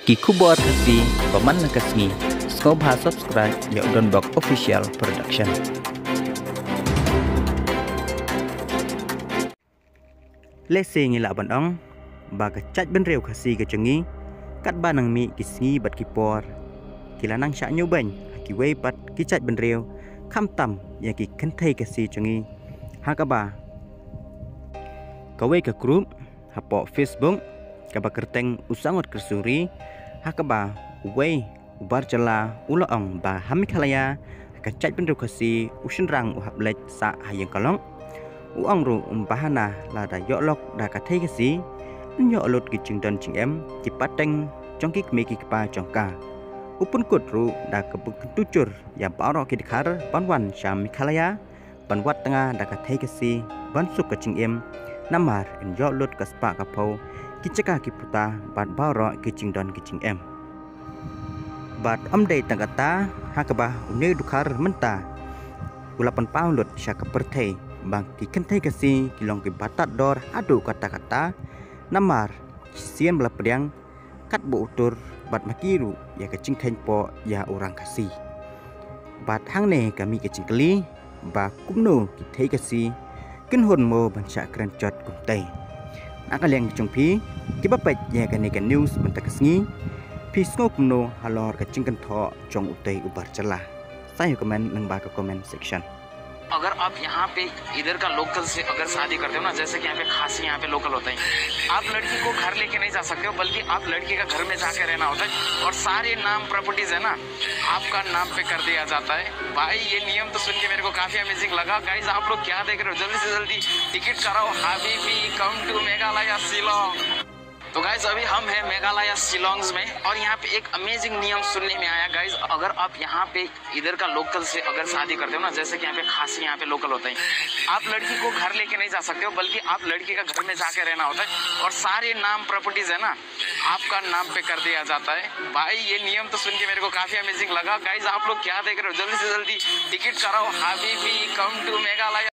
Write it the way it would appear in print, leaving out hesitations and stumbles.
Kikubor Hati Paman Nakasngi Skobha subscribe ya Udon Bok Official Production. Lese ngila bandong baga chat ben rew khasi ke cengi kat banang mi kisngi bat kipor kilanang sya nyoban ki wei pat ki chat ben rew kham tam ya ki kenthai kasi cengi hakaba kawe ke group hapo Facebook kaba kerteng usangot kersuri hakaba wei ubar jala ulaong ba hamikhalaya ka chat ben rew khasi usenrang uhap lek sa hayang kalong uang ru bahana la da yoklok da ka thai kasi nyo lot ki chingdan ching em ki pateng chong ki me ki pa chong ka upun kut ru da ka buk tucur ya paro ki dikhar panwan syam mikhalaya panwat tengah da ka thai kasi ban suk ka ching em namar en yo lot ka spa ka phau ki chaka ki puta bat baro ki chingdan ki ching em bat amdei tangata hakaba une dukhar menta ulapan paulot sya ka perthai bang ki kentai kasi kilong ki batat dor adu kata-kata namar sien bela pedang kat bo utur bat makiru ya kecing po ya orang kasi bat hang ne kami kecing keli ba kumno ki thai kasi kin hon mo ban sya kran chot kum tai nakaliang chung pi ki ba pet ya kan kan news ban takasngi pi sngo kumno halor kecing kan tho chong utai ubar celah saya komen nang ba ka comment section. अगर आप यहाँ पे इधर का लोकल से अगर शादी करते हो ना, जैसे कि यहाँ पे खासी यहाँ पे लोकल होता है, आप लड़की को घर लेके नहीं जा सकते हो, बल्कि आप लड़की का घर में जाके रहना होता है और सारे नाम प्रॉपर्टीज है ना आपका नाम पे कर दिया जाता है। भाई ये नियम तो सुन के मेरे को काफी अमेजिंग लगा। गाइज आप लोग क्या देख रहे हो, जल्दी से जल्दी टिकट कराओ। हबीबी कम टू मेघालय शिलोंग। तो गाइज अभी हम हैं मेघालय शिलोंग्स में और यहाँ पे एक अमेजिंग नियम सुनने में आया। गाइज अगर आप यहाँ पे इधर का लोकल से अगर शादी करते हो ना, जैसे कि यहाँ पे खासी यहाँ पे लोकल होता है, आप लड़की को घर लेके नहीं जा सकते हो, बल्कि आप लड़की का घर में जाके रहना होता है और सारे नाम प्रॉपर्टीज है ना आपका नाम पे कर दिया जाता है। भाई ये नियम तो सुन के मेरे को काफी अमेजिंग लगा। गाइज आप लोग क्या देख रहे हो, जल्दी से जल्दी टिकट कराओ। हबीबी कम टू मेघालय।